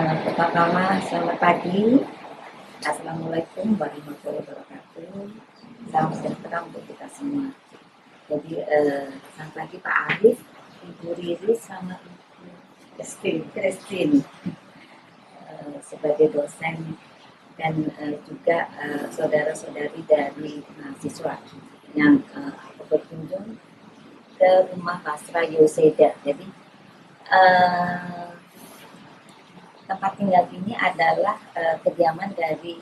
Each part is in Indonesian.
Pertama-tama selamat pagi. Assalamualaikum warahmatullahi wabarakatuh. Salam sejahtera untuk kita semua. Jadi selamat pagi Pak Arif, Ibu Riri, sama Ibu Christine sebagai dosen dan juga saudara-saudari dari mahasiswa yang berkunjung ke rumah Basra Yoseda. Jadi tempat tinggal ini adalah kediaman dari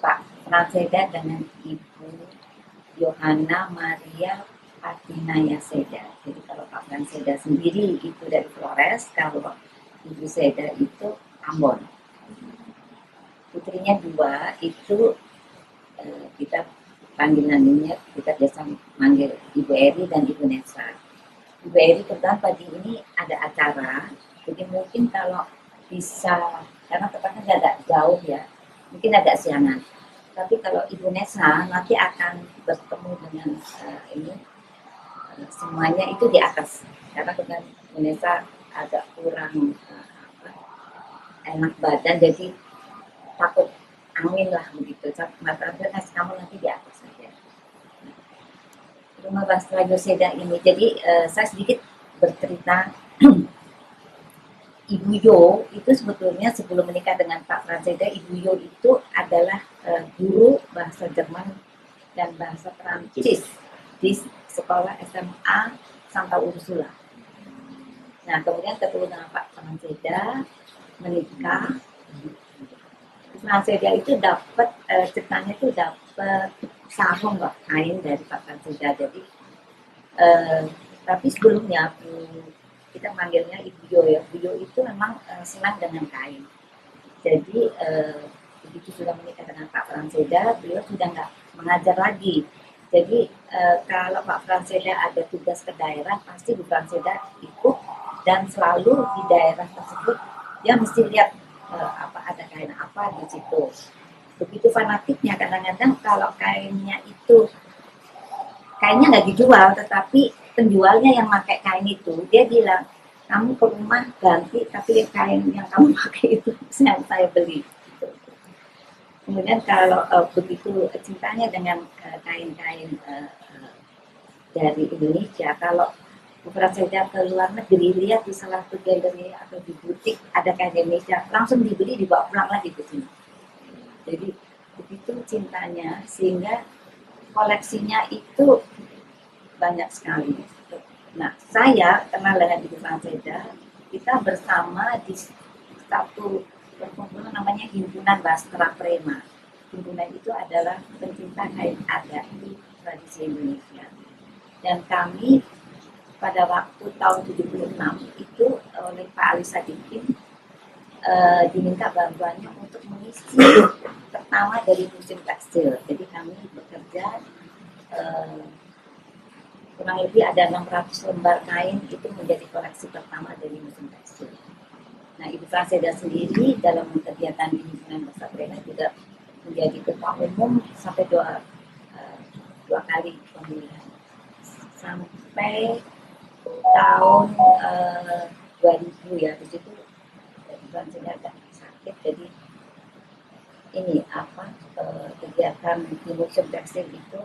Pak Franseda dengan Ibu Yohana Maria Patinaya Seda. Jadi kalau Pak Franseda sendiri itu dari Flores, kalau Ibu Seda itu Ambon. Putrinya dua itu kita panggilannya kita biasa manggil Ibu Eri dan Ibu Nesa. Ibu Eri kebetulan pagi ini ada acara, jadi mungkin kalau bisa, karena tempatnya agak jauh ya, mungkin agak siangan. Tapi kalau Ibu Nesa nanti akan bertemu dengan semuanya itu di atas, karena dengan Ibu Nesa agak kurang enak badan, jadi takut angin lah begitu. Makanya kasih kamu nanti di atas saja. Rumah Basra Yoseda ini, jadi saya sedikit bercerita. Ibu Yo itu sebetulnya sebelum menikah dengan Pak Franseda, Ibu Yo itu adalah guru bahasa Jerman dan bahasa Prancis di sekolah SMA Santa Ursula. Nah, kemudian ketemu dengan Pak Franseda, menikah. Franseda itu dapat ceritanya itu dapat sarung kain dari Pak Franseda. Jadi tapi sebelumnya kita manggilnya Ibu Yo ya. Ibu Yo itu memang senang dengan kain. Jadi begitu sudah menikah dengan Pak Franseda, beliau sudah nggak mengajar lagi. Jadi kalau Pak Franseda ada tugas ke daerah, pasti Bu Franseda ikut dan selalu di daerah tersebut dia mesti lihat apa ada kain apa di situ. Begitu fanatiknya, kadang-kadang kalau kainnya itu kainnya nggak dijual, tetapi penjualnya yang pakai kain itu, dia bilang, kamu ke rumah ganti, tapi kain yang kamu pakai itu yang saya beli. Kemudian kalau begitu cintanya dengan kain-kain dari Indonesia, kalau Franseda ke luar negeri, lihat di salah satu galeri atau di butik ada kain Indonesia, langsung dibeli, dibawa pulang lagi ke sini. Jadi begitu cintanya, sehingga koleksinya itu banyak sekali. Nah, saya kenal dengan Ibu Franseda, kita bersama di satu perkumpulan namanya Himpunan Bastra Prema. Himpunan itu adalah pencinta kain adat tradisi Indonesia. Dan kami pada waktu tahun 76 itu oleh Pak Ali Sadikin diminta bantuannya untuk mengisi pertama dari musim tekstil. Jadi kami bekerja kurang lebih ada 600 lembar kain itu menjadi koleksi pertama dari musim tekstil. Nah, Ibu Franseda sendiri dalam kegiatan di Himpunan Bastra Prema juga menjadi ketua umum sampai dua kali pemilihan sampai tahun 2000 ya. Di situ Ibu Franseda agak sakit, jadi ini kegiatan di musim tekstil itu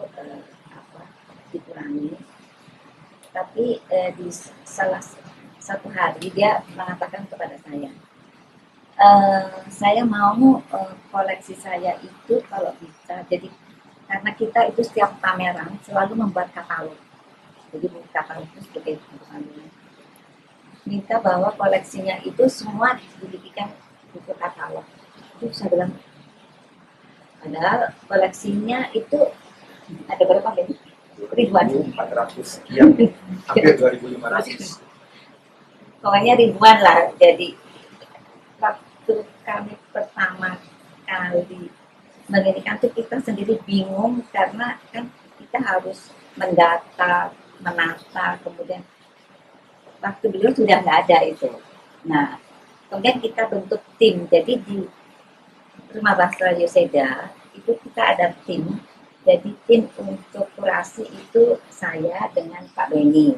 dikurangi. Tapi di salah satu hari dia mengatakan kepada saya mau koleksi saya itu kalau bisa, jadi karena kita itu setiap pameran selalu membuat katalog. Jadi buku katalog itu sebagai buku, minta bahwa koleksinya itu semua dibikin buku katalog. Itu saya bilang, padahal koleksinya itu ada berapa ya? Ribuan. 400 sekian, hampir 2.500. Pokoknya ribuan lah. Jadi waktu kami pertama kali mendirikan itu kita sendiri bingung, karena kan kita harus mendata, menata, kemudian waktu beliau sudah nggak ada itu. Nah, kemudian kita bentuk tim. Jadi di Rumah Basra Yoseda itu kita ada tim. Jadi tim untuk kurasi itu saya dengan Pak Beni.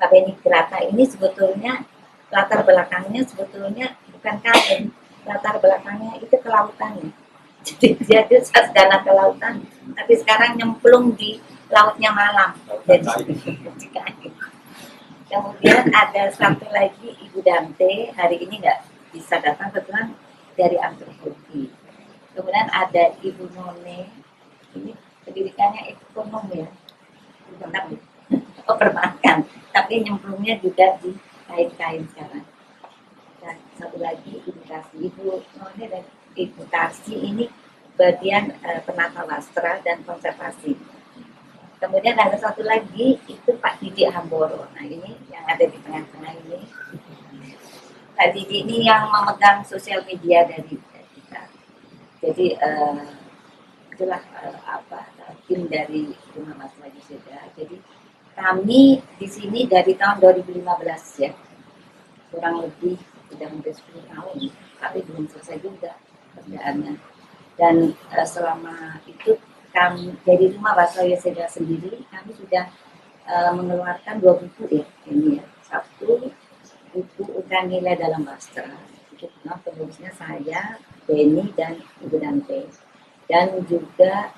Pak Beni Gerata ini sebetulnya latar belakangnya sebetulnya bukan kain, latar belakangnya itu kelautan. Jadi dia itu sarjana kelautan, tapi sekarang nyemplung di lautnya Malang. Jadi kemudian ada satu lagi Ibu Dante, hari ini nggak bisa datang kebetulan dari antropologi. Kemudian ada Ibu None, ini pendidikannya ekonom ya, bukan perbankan, tapi nyemplungnya juga di kain-kain sekarang. Dan satu lagi Ibu Tarsi, Ibu None dan Ibu Tarsi ini bagian penata wastra dan konservasi. Kemudian ada satu lagi itu Pak Didi Hamboro. Nah ini yang ada di tengah-tengah ini. Pak Didi ini yang memegang sosial media dari kita. Jadi itulah tim dari Rumah Wastra Yuseda. Jadi kami di sini dari tahun 2015 ya, kurang lebih sudah hampir 10 tahun, tapi belum selesai juga kerjaannya. Dan selama itu kami dari Rumah Wastra Yuseda sendiri kami sudah mengeluarkan 2 buku ya, ini ya. Satu buku Ukran Nilai dalam Wastra, itu penulisnya saya, Beni dan Ibu Dante. Dan juga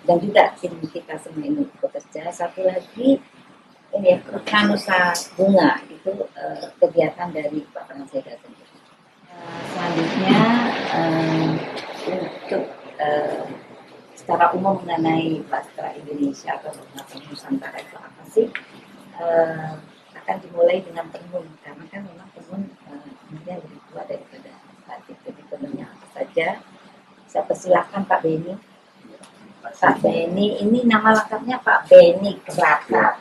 tim kita semua ini bekerja. Satu lagi ini ya, Nusa Bunga, itu kegiatan dari Pak Pranseda sendiri. Selanjutnya untuk secara umum mengenai Wastra Indonesia atau Wastra Nusantara itu apa sih? Akan dimulai dengan tenun, karena kan memang tenun kemudian lebih tua daripada batik. Jadi tenunnya apa saja? Saya persilahkan Pak Beni. Pak Beni ini nama lengkapnya Pak Beni Kerata.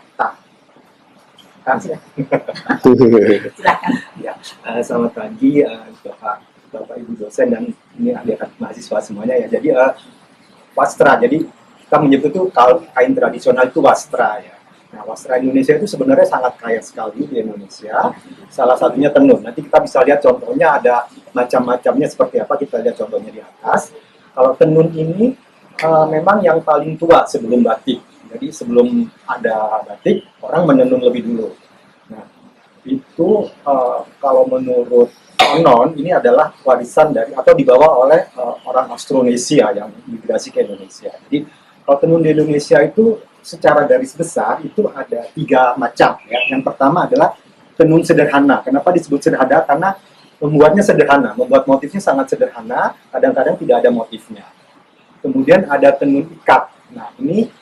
Silakan. Ya, selamat pagi Bapak Ibu dosen dan ini adik-adik mahasiswa semuanya ya. Jadi wastra, jadi kita menyebut itu kain tradisional itu wastra ya. Nah, wastra Indonesia itu sebenarnya sangat kaya sekali di Indonesia. Salah satunya tenun. Nanti kita bisa lihat contohnya, ada macam-macamnya seperti apa, kita lihat contohnya di atas. Kalau tenun ini memang yang paling tua sebelum batik. Jadi sebelum ada batik, orang menenun lebih dulu. Nah, itu kalau menurut konon ini adalah warisan dari atau dibawa oleh orang Austronesia yang migrasi ke Indonesia. Jadi kalau tenun di Indonesia itu secara garis besar itu ada 3 macam. Ya. Yang pertama adalah tenun sederhana. Kenapa disebut sederhana? Karena membuatnya sederhana, membuat motifnya sangat sederhana. Kadang-kadang tidak ada motifnya. Kemudian ada tenun ikat. Nah ini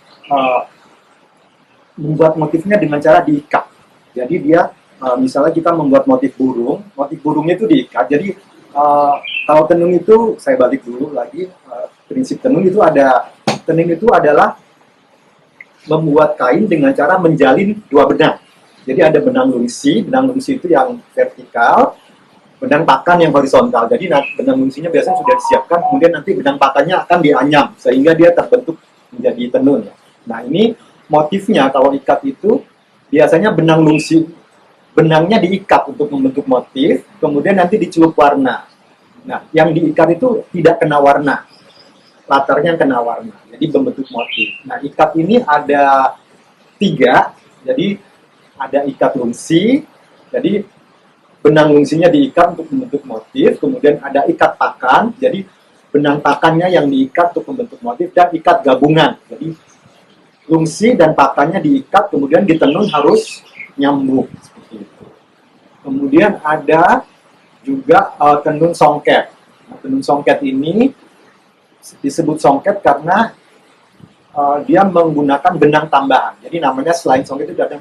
membuat motifnya dengan cara diikat. Jadi dia misalnya kita membuat motif burungnya itu diikat. Jadi kalau tenun itu, saya balik dulu lagi, prinsip tenun itu adalah membuat kain dengan cara menjalin 2 benang. Jadi ada benang lungsi itu yang vertikal, benang pakan yang horizontal. Jadi benang lungsinya biasanya sudah disiapkan, kemudian nanti benang pakannya akan dianyam sehingga dia terbentuk menjadi tenun. Nah ini motifnya kalau ikat itu biasanya benang lungsi, benangnya diikat untuk membentuk motif, kemudian nanti dicelup warna. Nah yang diikat itu tidak kena warna, latarnya kena warna, jadi membentuk motif. Nah ikat ini ada 3, jadi ada ikat lungsi, jadi benang lungsinya diikat untuk membentuk motif, kemudian ada ikat pakan, jadi benang pakannya yang diikat untuk membentuk motif, dan ikat gabungan, jadi lungsi dan pakannya diikat, kemudian ditenun harus nyambung seperti itu. Kemudian ada juga tenun songket. Nah, tenun songket ini disebut songket karena dia menggunakan benang tambahan. Jadi namanya selain songket itu ada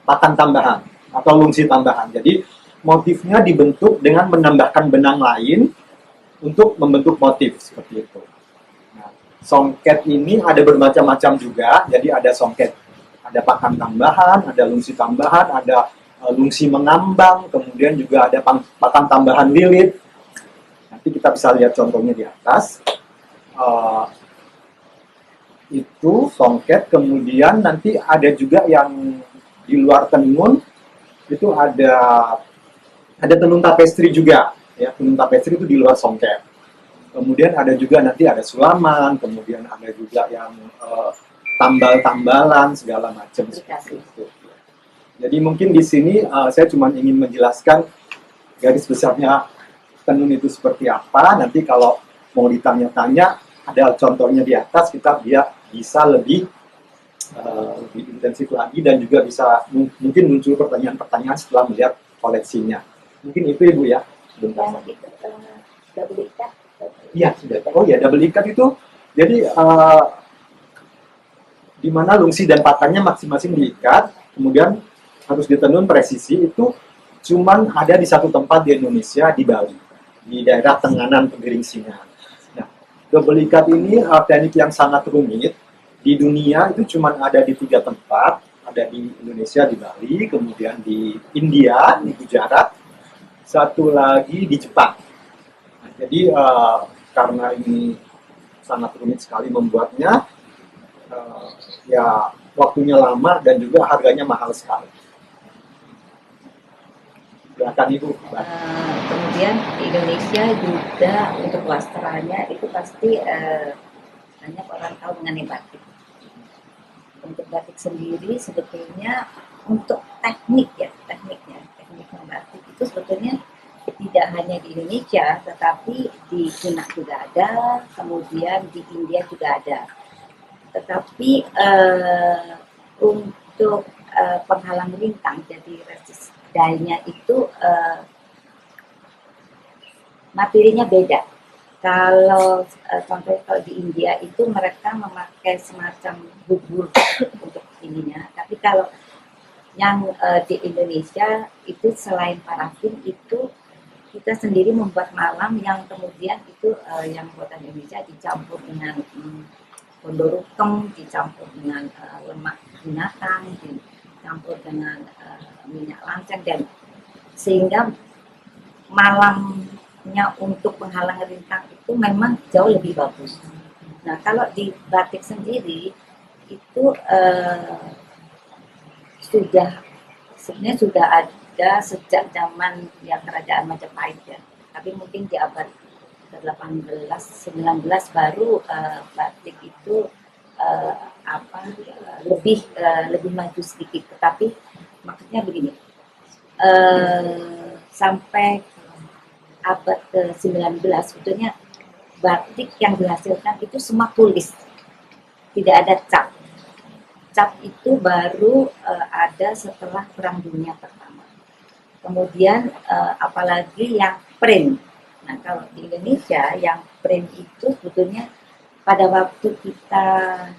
pakan tambahan atau lungsi tambahan. Jadi motifnya dibentuk dengan menambahkan benang lain untuk membentuk motif seperti itu. Nah, songket ini ada bermacam-macam juga. Jadi ada songket, ada pakan tambahan, ada lungsi tambahan, ada lungsi mengambang, kemudian juga ada pakan tambahan lilit. Nanti kita bisa lihat contohnya di atas. Itu songket, kemudian nanti ada juga yang di luar tenun itu ada tenun tapestri juga ya, tenun tapestri itu di luar songket. Kemudian ada juga nanti ada sulaman, kemudian ada juga yang tambal-tambalan segala macam seperti itu. Jadi mungkin di sini saya cuma ingin menjelaskan garis besarnya tenun itu seperti apa. Nanti kalau mau ditanya-tanya, ada contohnya di atas, kita bisa lebih lebih intensif lagi dan juga bisa mungkin muncul pertanyaan-pertanyaan setelah melihat koleksinya. Mungkin itu Ibu ya. Sebentar. Itu double ikat. Iya, sudah. Oh ya, double ikat itu jadi di mana lungsi dan patahnya masing-masing diikat, kemudian harus ditenun presisi. Itu cuman ada di satu tempat di Indonesia, di Bali, di daerah Tenganan Pegering Singan. Nah, double ikat ini teknik yang sangat rumit. Di dunia itu cuman ada di 3 tempat, ada di Indonesia, di Bali, kemudian di India, di Gujarat, satu lagi di Jepang. Nah, jadi karena ini sangat rumit sekali membuatnya, ya waktunya lama dan juga harganya mahal sekali. Silakan Ibu. Kemudian di Indonesia juga untuk wastranya itu pasti banyak orang tahu mengenai batik. Untuk batik sendiri sebetulnya untuk teknik batik itu sebetulnya tidak hanya di Indonesia, tetapi di Cina juga ada, kemudian di India juga ada. Tetapi untuk penghalang rintang, jadi resist dye-nya itu materinya beda. Kalau contohnya kalau di India itu mereka memakai semacam bubur untuk ininya, tapi kalau yang di Indonesia itu selain parafin itu kita sendiri membuat malam yang kemudian itu yang buatan Indonesia dicampur dengan pondorukem, dicampur dengan lemak binatang, dicampur dengan minyak lanceng, dan sehingga malamnya untuk penghalang rintang itu memang jauh lebih bagus. Nah, kalau di batik sendiri itu sebenarnya sudah ada sejak zaman ya kerajaan Majapahit ya. Tapi mungkin di abad ke-18, 19 baru batik itu lebih maju sedikit. Tetapi maksudnya begini, sampai abad ke-19 sebetulnya batik yang dihasilkan itu semua tulis, tidak ada cap. Cap itu baru ada setelah Perang Dunia Pertama. Kemudian apalagi yang print. Nah, kalau di Indonesia yang print itu sebetulnya pada waktu kita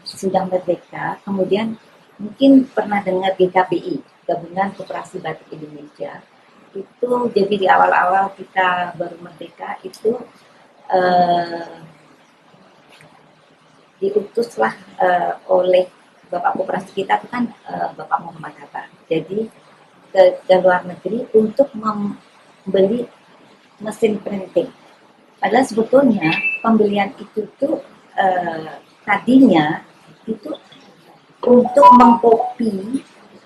sudah merdeka, kemudian mungkin pernah dengar GKBI, Gabungan Koperasi Batik Indonesia. Itu jadi di awal-awal kita baru merdeka itu diutuslah oleh Bapak Koperasi kita itu kan Bapak Muhammad Hatta. Jadi ke luar negeri untuk membeli mesin printing. Padahal sebetulnya pembelian itu tuh tadinya itu untuk mengkopi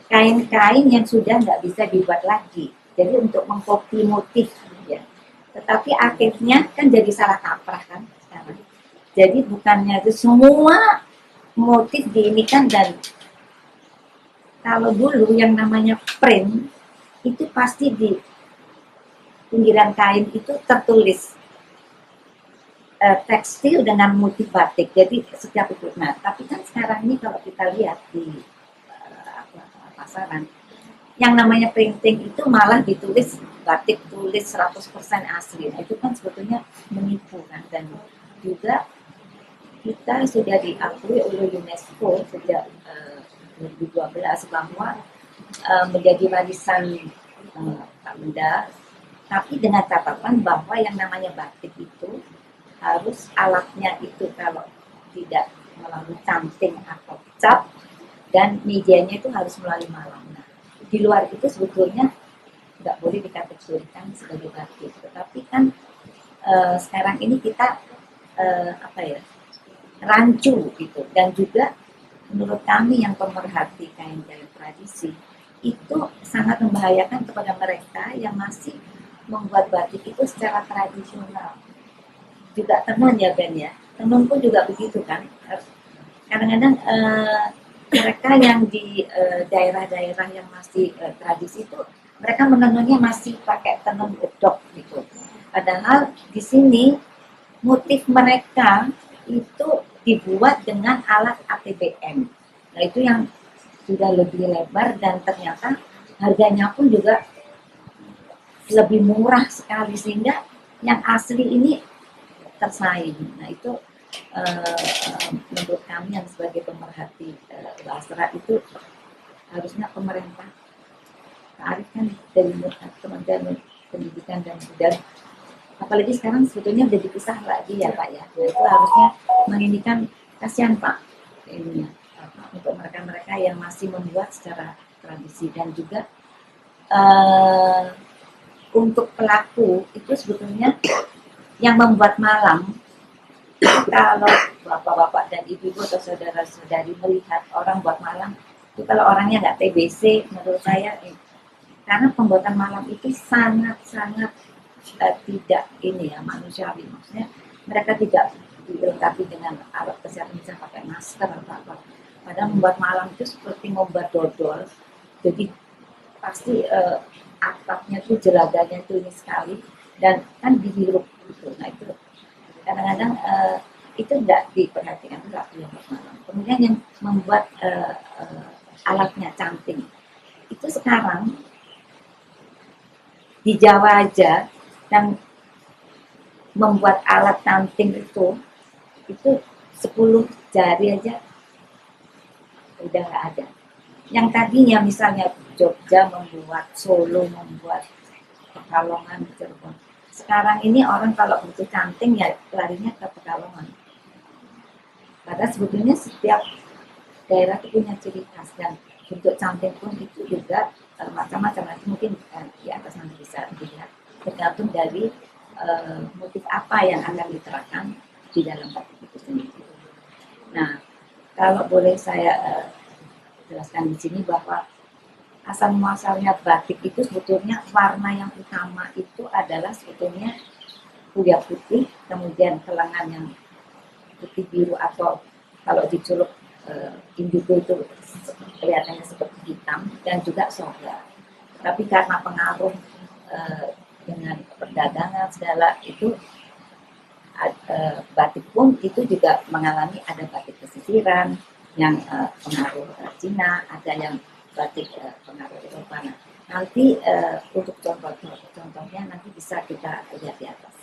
kain-kain yang sudah nggak bisa dibuat lagi. Jadi untuk mengkopi motif ya. Tetapi akhirnya kan jadi salah kaprah kan sekarang. Jadi bukannya itu semua motif diinikan, dan kalau dulu yang namanya print itu pasti di pinggiran kain itu tertulis tekstil dengan motif batik. Jadi setiap itu. Nah, tapi kan sekarang ini kalau kita lihat di pasaran, yang namanya printing itu malah ditulis batik tulis 100% asli. Nah, itu kan sebetulnya menipu kan, dan juga kita sudah diakui oleh UNESCO sejak 2012 bahwa menjadi warisan tak benda, tapi dengan catatan bahwa yang namanya batik itu harus alatnya itu kalau tidak melalui canting atau cap, dan mejanya itu harus melalui malam. Nah, di luar itu sebetulnya nggak boleh dikategorikan sebagai batik, tetapi kan sekarang ini kita rancu gitu, dan juga menurut kami yang pemerhati kain-kain tradisi itu sangat membahayakan kepada mereka yang masih membuat batik itu secara tradisional. Juga tenun ya Ben ya, tenun pun juga begitu kan. Kadang-kadang mereka yang di daerah-daerah yang masih tradisi itu mereka menenunnya masih pakai tenun gedok gitu. Padahal di sini motif mereka itu dibuat dengan alat ATBM. Nah itu yang sudah lebih lebar dan ternyata harganya pun juga lebih murah sekali sehingga yang asli ini tersaing. Nah itu menurut kami yang sebagai pemerhati wasra itu harusnya pemerintah kearifan dari Kementerian Pendidikan dan Kebudayaan, apalagi sekarang sebetulnya udah dipisah lagi ya Pak ya. Nah, itu harusnya menginginkan kasihan Pak ini untuk mereka-mereka yang masih membuat secara tradisi dan juga untuk pelaku itu sebetulnya yang membuat malam. Kalau bapak-bapak dan ibu-ibu atau saudara-saudari melihat orang buat malam itu kalau orangnya nggak TBC menurut saya karena pembuatan malam itu sangat-sangat tidak ini ya manusiawi, maksudnya mereka tidak dilengkapi dengan alat kesehatan bisa pakai masker atau apa, padahal membuat malam itu seperti membuat dodol, jadi pasti atapnya itu jeladanya itu ini sekali dan kan dihirup gitu. Nah itu kadang-kadang itu tidak diperhatikan waktu yang malam. Kemudian yang membuat alatnya canting itu sekarang di Jawa aja yang membuat alat canting itu 10 jari aja udah nggak ada. Yang tadinya misalnya Jogja membuat, Solo membuat, Pekalongan, Cirebon. Sekarang ini orang kalau butuh canting ya larinya ke Pekalongan. Padahal sebetulnya setiap daerah itu punya ciri khas dan bentuk canting pun itu juga macam-macam. Nanti mungkin di atas nanti bisa dilihat tergantung dari motif apa yang akan diterapkan di dalam batik itu sendiri. Nah, kalau boleh saya jelaskan di sini bahwa asal muasalnya batik itu sebetulnya warna yang utama itu adalah sebetulnya kuliah putih, kemudian kelengan yang putih biru atau kalau diculuk indigo itu kelihatannya seperti hitam dan juga soga. Tapi karena pengaruh dengan perdagangan segala itu batik pun itu juga mengalami ada batik pesisiran yang pengaruh Cina, ada yang batik pengaruh Eropa. Nah, nanti untuk contohnya nanti bisa kita lihat di atas.